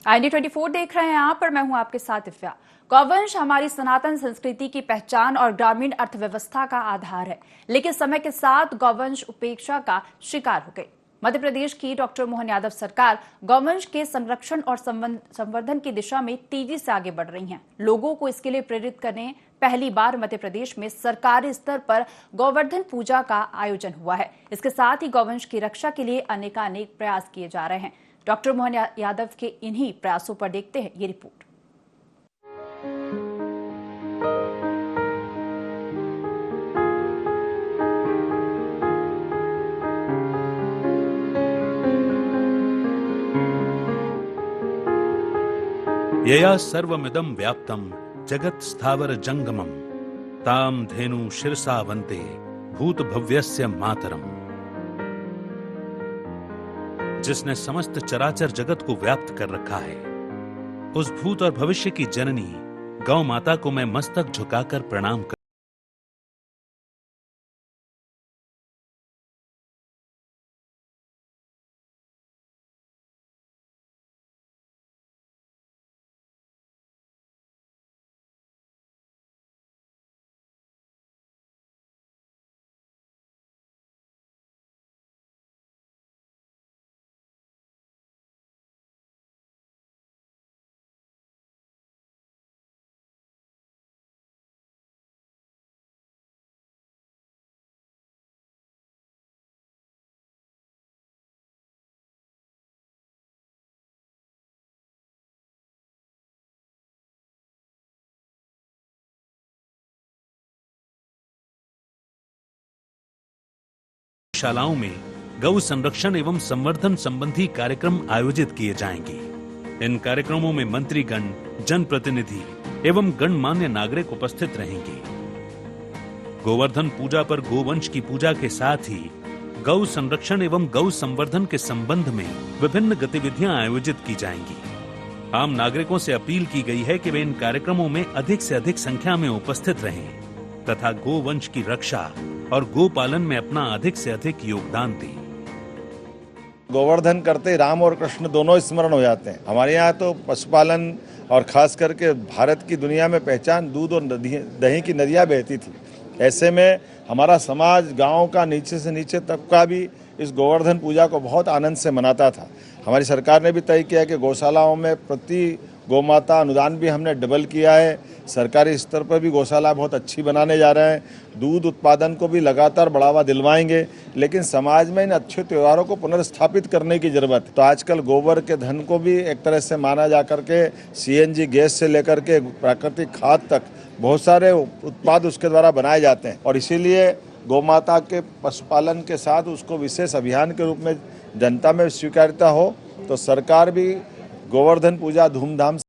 ID24 देख रहे हैं आप, पर मैं हूं आपके साथ दिव्या। गौवंश हमारी सनातन संस्कृति की पहचान और ग्रामीण अर्थव्यवस्था का आधार है, लेकिन समय के साथ गौवंश उपेक्षा का शिकार हो गई। मध्य प्रदेश की डॉक्टर मोहन यादव सरकार गौवंश के संरक्षण और संवर्धन की दिशा में तेजी से आगे बढ़ रही है। लोगों को इसके लिए प्रेरित करने पहली बार मध्य प्रदेश में सरकारी स्तर पर गोवर्धन पूजा का आयोजन हुआ है। इसके साथ ही गौवंश की रक्षा के लिए अनेकानेक प्रयास किए जा रहे हैं। डॉक्टर मोहन यादव के इन्हीं प्रयासों पर देखते हैं ये रिपोर्ट। यया सर्वमिदं व्याप्तं जगत् स्थावर जंगमं ताम धेनु शिरसा वन्ते भूत भव्यस्य मातरम। जिसने समस्त चराचर जगत को व्याप्त कर रखा है, उस भूत और भविष्य की जननी गौ माता को मैं मस्तक झुकाकर प्रणाम कर शालाओं में गौ संरक्षण एवं संवर्धन संबंधी कार्यक्रम आयोजित किए जाएंगे। इन कार्यक्रमों में मंत्रीगण, जनप्रतिनिधि एवं गणमान्य नागरिक उपस्थित रहेंगे। गोवर्धन पूजा पर गोवंश की पूजा के साथ ही गौ संरक्षण एवं गौ संवर्धन के संबंध में विभिन्न गतिविधियां आयोजित की जाएंगी। आम नागरिकों से अपील की गई है कि वे इन कार्यक्रमों में अधिक से अधिक संख्या में उपस्थित रहें तथा गोवंश की रक्षा और गोपालन में अपना अधिक से अधिक योगदान दें। गोवर्धन करते राम और कृष्ण दोनों स्मरण हो जाते हैं। हमारे यहाँ तो पशुपालन और खास करके भारत की दुनिया में पहचान दूध और दही की नदियाँ बहती थी। ऐसे में हमारा समाज गांव का नीचे से नीचे तबका भी इस गोवर्धन पूजा को बहुत आनंद से मनाता था। हमारी सरकार ने भी तय किया कि गौशालाओं में प्रति गौमाता अनुदान भी हमने डबल किया है। सरकारी स्तर पर भी गौशाला बहुत अच्छी बनाने जा रहे हैं। दूध उत्पादन को भी लगातार बढ़ावा दिलवाएंगे, लेकिन समाज में इन अच्छे त्योहारों को पुनर्स्थापित करने की जरूरत है। तो आजकल गोबर के धन को भी एक तरह से माना जा करके CNG गैस से लेकर के प्राकृतिक खाद तक बहुत सारे उत्पाद उसके द्वारा बनाए जाते हैं और इसीलिए गौमाता के पशुपालन के साथ उसको विशेष अभियान के रूप में जनता में स्वीकार्यता हो, तो सरकार भी गोवर्धन पूजा धूमधाम से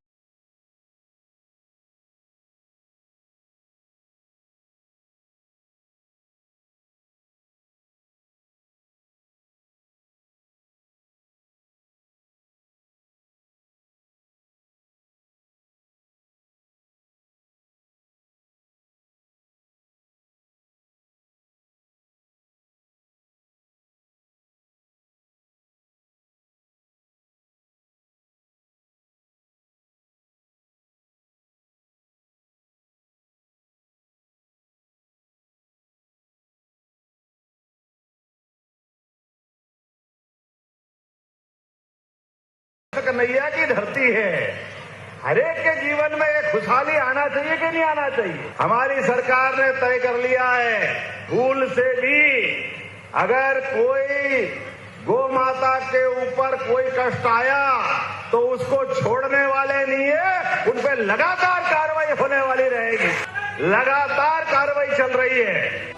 कन्हैया की धरती है। हरेक के जीवन में एक खुशहाली आना चाहिए कि नहीं आना चाहिए। हमारी सरकार ने तय कर लिया है, भूल से भी अगर कोई गौ माता के ऊपर कोई कष्ट आया तो उसको छोड़ने वाले नहीं है, उन पे लगातार कार्रवाई होने वाली रहेगी। लगातार कार्रवाई चल रही है।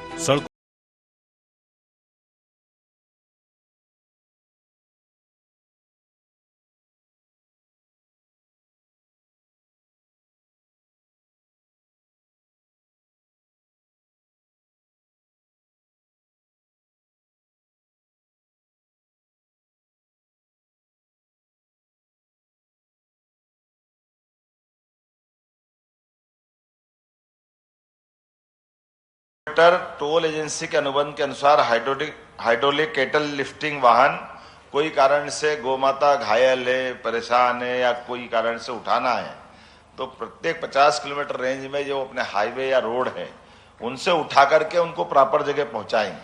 टोल एजेंसी के अनुबंध के अनुसार हाइड्रोलिक कैटल लिफ्टिंग वाहन कोई कारण से गोमाता घायल है, परेशान है या कोई कारण से उठाना है तो प्रत्येक 50 किलोमीटर रेंज में जो अपने हाईवे या रोड है उनसे उठा करके उनको प्रॉपर जगह पहुंचाएंगे,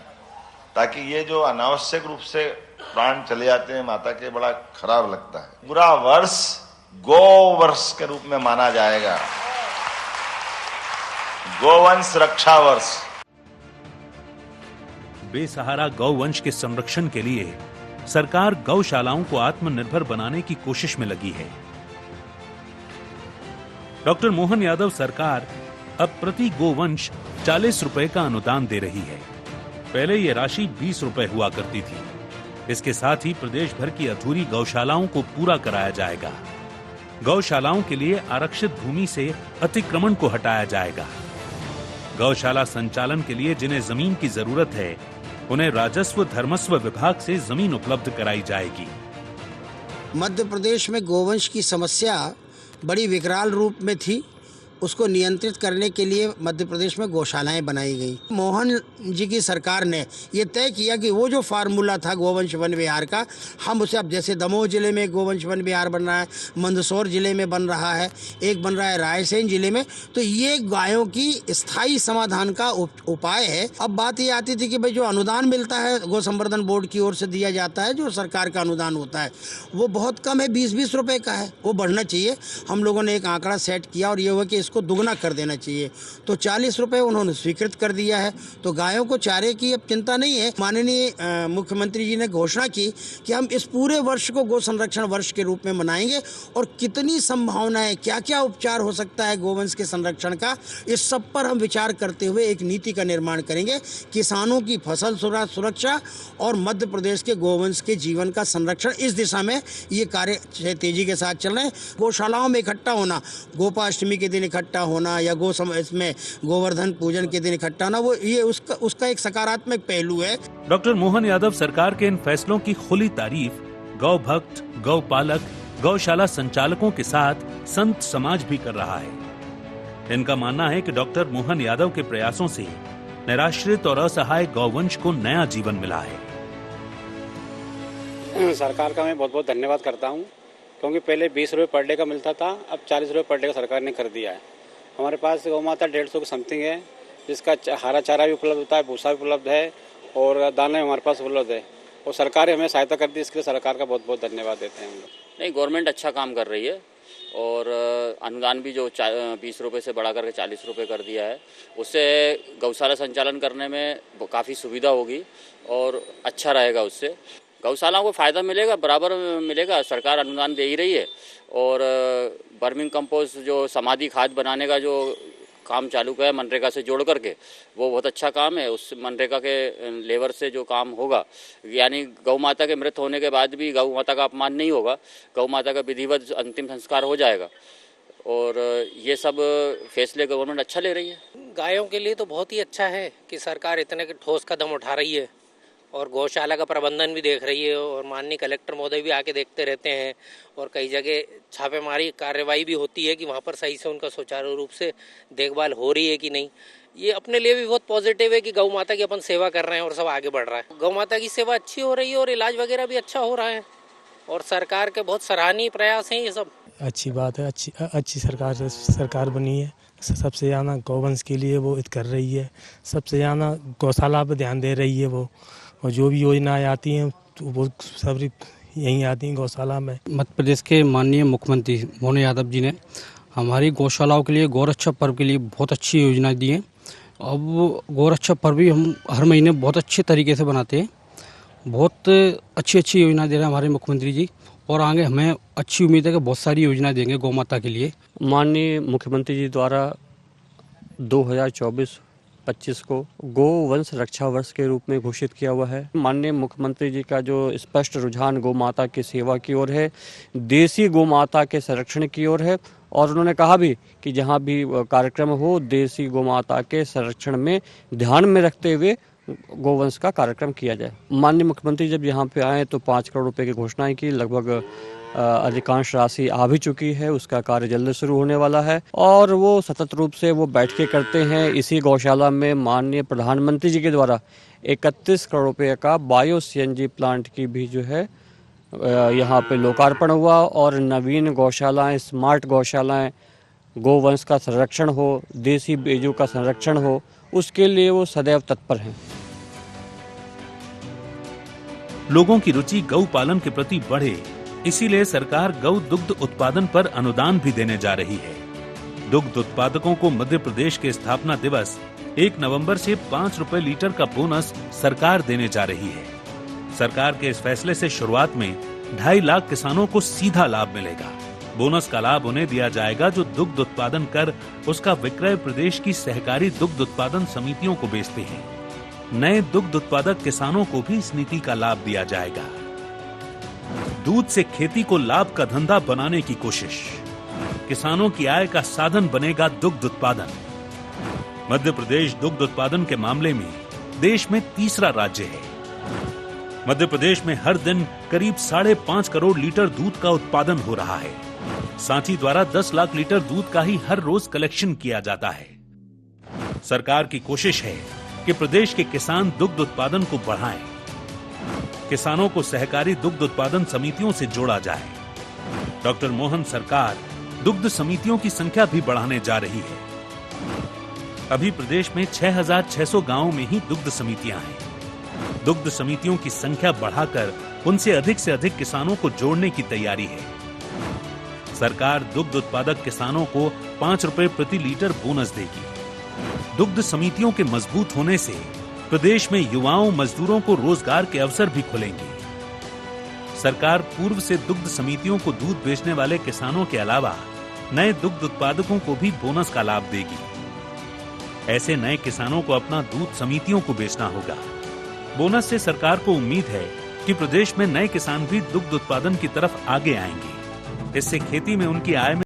ताकि ये जो अनावश्यक रूप से प्राण चले जाते हैं माता के, बड़ा खराब लगता है। पूरा वर्ष गो वर्ष के रूप में माना जाएगा, गोवंश रक्षा वर्ष। बेसहारा गौवंश के संरक्षण के लिए सरकार गौशालाओं को आत्मनिर्भर बनाने की कोशिश में लगी है। डॉक्टर मोहन यादव सरकार अब प्रति गोवंश 40 रुपए का अनुदान दे रही है। पहले यह राशि 20 रुपए हुआ करती थी। इसके साथ ही प्रदेश भर की अधूरी गौशालाओं को पूरा कराया जाएगा। गौशालाओं के लिए आरक्षित भूमि से अतिक्रमण को हटाया जाएगा। गौशाला संचालन के लिए जिन्हें जमीन की जरूरत है उन्हें राजस्व धर्मस्व विभाग से जमीन उपलब्ध कराई जाएगी। मध्य प्रदेश में गोवंश की समस्या बड़ी विकराल रूप में थी। उसको नियंत्रित करने के लिए मध्य प्रदेश में गौशालाएं बनाई गई। मोहन जी की सरकार ने ये तय किया कि वो जो फार्मूला था गोवंश वन विहार का, हम उसे अब जैसे दमोह जिले में गोवंश वन विहार बन रहा है, मंदसौर जिले में बन रहा है, एक बन रहा है रायसेन जिले में, तो ये गायों की स्थायी समाधान का उपाय है। अब बात ये आती थी कि भाई जो अनुदान मिलता है गौ संवर्धन बोर्ड की ओर से दिया जाता है, जो सरकार का अनुदान होता है वो बहुत कम है, 20-20 रुपए का है, वो बढ़ना चाहिए। हम लोगों ने एक आंकड़ा सेट किया और ये हुआ कि को दुगना कर देना चाहिए, तो 40 रुपए उन्होंने स्वीकृत कर दिया है। तो गायों को चारे की अब चिंता नहीं है। माननीय मुख्यमंत्री जी ने घोषणा की कि हम इस पूरे वर्ष को गौ संरक्षण वर्ष के रूप में मनाएंगे और कितनी संभावनाएं, क्या क्या उपचार हो सकता है गोवंश के संरक्षण का, इस सब पर हम विचार करते हुए एक नीति का निर्माण करेंगे। किसानों की फसल सुरक्षा और मध्य प्रदेश के गोवंश के जीवन का संरक्षण, इस दिशा में ये कार्य तेजी के साथ चल रहे हैं। गौशालाओं में इकट्ठा होना, गोपाष्टमी के दिन इकट्ठा होना या इसमें गोवर्धन पूजन के दिन इकट्ठा होना, वो ये उसका एक सकारात्मक पहलू है। डॉक्टर मोहन यादव सरकार के इन फैसलों की खुली तारीफ गौ भक्त, गौ पालक, गौशाला संचालकों के साथ संत समाज भी कर रहा है। इनका मानना है कि डॉक्टर मोहन यादव के प्रयासों से निराश्रित और असहाय गौवंश को नया जीवन मिला है। सरकार का मैं बहुत बहुत धन्यवाद करता हूँ, क्योंकि पहले 20 रुपये पर डे का मिलता था, अब 40 रुपये पर डे का सरकार ने कर दिया है। हमारे पास गौ माता 150 की समथिंग है, जिसका हरा चारा भी उपलब्ध होता है, भूसा भी उपलब्ध है और दाना हमारे पास उपलब्ध है, और सरकार हमें सहायता करती है। इसके लिए सरकार का बहुत बहुत धन्यवाद देते हैं हम लोग। नहीं, गवर्नमेंट अच्छा काम कर रही है और अनुदान भी जो 20 रुपये से बढ़ा करके 40 रुपये कर दिया है, उससे गौशाला संचालन करने में काफ़ी सुविधा होगी और अच्छा रहेगा। उससे गौशालाओं को फ़ायदा मिलेगा, बराबर मिलेगा। सरकार अनुदान दे ही रही है और बर्मिंग कंपोस्ट जो समाधि खाद बनाने का जो काम चालू किया है मनरेगा से जोड़ करके, वो बहुत अच्छा काम है। उस मनरेगा के लेबर से जो काम होगा, यानी गौ माता के मृत होने के बाद भी गौ माता का अपमान नहीं होगा, गौ माता का विधिवत अंतिम संस्कार हो जाएगा। और ये सब फैसले गवर्नमेंट अच्छा ले रही है। गायों के लिए तो बहुत ही अच्छा है कि सरकार इतने ठोस कदम उठा रही है और गौशाला का प्रबंधन भी देख रही है, और माननीय कलेक्टर महोदय भी आके देखते रहते हैं, और कई जगह छापेमारी कार्रवाई भी होती है कि वहाँ पर सही से उनका सुचारू रूप से देखभाल हो रही है कि नहीं। ये अपने लिए भी बहुत पॉजिटिव है कि गौ माता की अपन सेवा कर रहे हैं और सब आगे बढ़ रहा है। गौ माता की सेवा अच्छी हो रही है और इलाज वगैरह भी अच्छा हो रहा है, और सरकार के बहुत सराहनीय प्रयास हैं ये सब। अच्छी बात है, अच्छी सरकार बनी है। सबसे ज़्यादा गौवंश के लिए वो कर रही है, सबसे ज़्यादा गौशाला पर ध्यान दे रही है वो, और जो भी योजनाएं आती हैं तो वो सब यहीं आती हैं गौशाला में। मध्य प्रदेश के माननीय मुख्यमंत्री मोहन यादव जी ने हमारी गौशालाओं के लिए गौरक्षा पर्व के लिए बहुत अच्छी योजनाएं दी हैं। अब गौरक्षा पर्व भी हम हर महीने बहुत अच्छे तरीके से बनाते हैं। बहुत अच्छी योजना दे रहे हैं हमारे मुख्यमंत्री जी, और आगे हमें अच्छी उम्मीद है कि बहुत सारी योजनाएं देंगे गौ माता के लिए। माननीय मुख्यमंत्री जी द्वारा 2024-25 को गौ वंश रक्षा वर्ष के रूप में घोषित किया हुआ है। माननीय मुख्यमंत्री जी का जो स्पष्ट रुझान गौ माता की सेवा की ओर है, देसी गौ माता के संरक्षण की ओर है, और उन्होंने कहा भी कि जहां भी कार्यक्रम हो देसी गौ माता के संरक्षण में ध्यान में रखते हुए गोवंश का कार्यक्रम किया जाए। माननीय मुख्यमंत्री जब यहाँ पे आए तो 5 करोड़ रुपए की घोषणाएं की, लगभग अधिकांश राशि आ भी चुकी है, उसका कार्य जल्द शुरू होने वाला है, और वो सतत रूप से वो बैठ के करते हैं। इसी गौशाला में माननीय प्रधानमंत्री जी के द्वारा 31 करोड़ रुपए का बायो CNG प्लांट की भी जो है यहाँ पे लोकार्पण हुआ और नवीन गौशालाएं, स्मार्ट गौशालाएं, गोवंश का संरक्षण हो, देसी बीजों का संरक्षण हो, उसके लिए वो सदैव तत्पर हैं। लोगों की रुचि गौ पालन के प्रति बढ़े, इसीलिए सरकार गौ दुग्ध उत्पादन पर अनुदान भी देने जा रही है। दुग्ध उत्पादकों को मध्य प्रदेश के स्थापना दिवस 1 नवंबर से 5 रुपए लीटर का बोनस सरकार देने जा रही है। सरकार के इस फैसले से शुरुआत में 2.5 लाख किसानों को सीधा लाभ मिलेगा। बोनस का लाभ उन्हें दिया जाएगा जो दुग्ध उत्पादन कर उसका विक्रय प्रदेश की सहकारी दुग्ध उत्पादन समितियों को बेचते हैं। नए दुग्ध उत्पादक किसानों को भी इस नीति का लाभ दिया जाएगा। दूध से खेती को लाभ का धंधा बनाने की कोशिश, किसानों की आय का साधन बनेगा दुग्ध उत्पादन। मध्य प्रदेश दुग्ध उत्पादन के मामले में देश में तीसरा राज्य है। मध्य प्रदेश में हर दिन करीब 5.5 करोड़ लीटर दूध का उत्पादन हो रहा है। सांची द्वारा 10 लाख लीटर दूध का ही हर रोज कलेक्शन किया जाता है। सरकार की कोशिश है कि प्रदेश के किसान दुग्ध उत्पादन को बढ़ाएं। किसानों को सहकारी दुग्ध उत्पादन समितियों से जोड़ा जाए। डॉक्टर मोहन सरकार दुग्ध समितियों की संख्या भी बढ़ाने जा रही है। अभी प्रदेश में 6,600 गांवों में ही दुग्ध समितियां हैं। दुग्ध समितियों की संख्या बढ़ाकर उनसे अधिक किसानों को जोड़ने की तैयारी है। सरकार दुग्ध उत्पादक किसानों को 5 रुपए प्रति लीटर बोनस देगी। दुग्ध समितियों के मजबूत होने से प्रदेश में युवाओं मजदूरों को रोजगार के अवसर भी खुलेंगे। सरकार पूर्व से दुग्ध समितियों को दूध बेचने वाले किसानों के अलावा नए दुग्ध उत्पादकों को भी बोनस का लाभ देगी। ऐसे नए किसानों को अपना दूध समितियों को बेचना होगा। बोनस से सरकार को उम्मीद है कि प्रदेश में नए किसान भी दुग्ध उत्पादन की तरफ आगे आएंगे। इससे खेती में उनकी आय में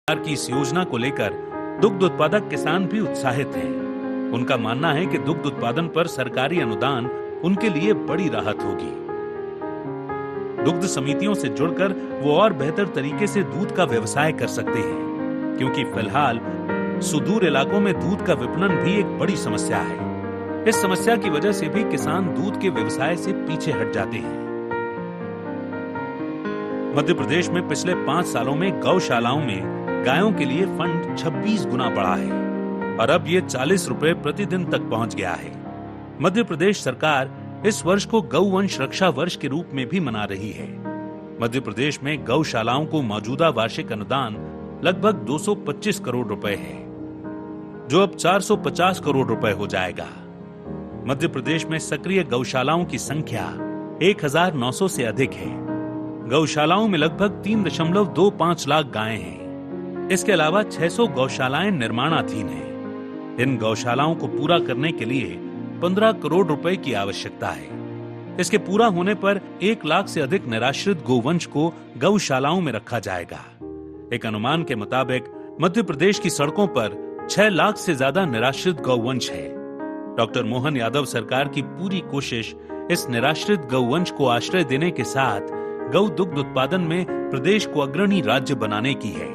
सरकार की इस योजना को लेकर दुग्ध उत्पादक किसान भी उत्साहित हैं। उनका मानना है कि दुग्ध उत्पादन पर सरकारी अनुदान उनके लिए बड़ी राहत होगी। दुग्ध समितियों से जुड़कर वो और बेहतर तरीके से दूध का व्यवसाय कर सकते हैं, क्योंकि फिलहाल सुदूर इलाकों में दूध का विपणन भी एक बड़ी समस्या है। इस समस्या की वजह से भी किसान दूध के व्यवसाय से पीछे हट जाते हैं। मध्य प्रदेश में पिछले 5 सालों में गौशालाओं में गायों के लिए फंड 26 गुना बढ़ा है और अब ये 40 रुपए प्रतिदिन तक पहुंच गया है। मध्य प्रदेश सरकार इस वर्ष को गौवंश रक्षा वर्ष के रूप में भी मना रही है। मध्य प्रदेश में गौशालाओं को मौजूदा वार्षिक अनुदान लगभग 225 करोड़ रुपए है, जो अब 450 करोड़ रुपए हो जाएगा। मध्य प्रदेश में सक्रिय गौशालाओं की संख्या 1900 से अधिक है। गौशालाओं में लगभग 3.25 लाख गायें हैं। इसके अलावा 600 गौशालाएं निर्माणाधीन हैं। इन गौशालाओं को पूरा करने के लिए 15 करोड़ रुपए की आवश्यकता है। इसके पूरा होने पर 1 लाख से अधिक निराश्रित गोवंश को गौशालाओं में रखा जाएगा। एक अनुमान के मुताबिक मध्य प्रदेश की सड़कों पर 6 लाख से ज्यादा निराश्रित गौवंश है। डॉक्टर मोहन यादव सरकार की पूरी कोशिश इस निराश्रित गौवंश को आश्रय देने के साथ गौ दुग्ध उत्पादन में प्रदेश को अग्रणी राज्य बनाने की है।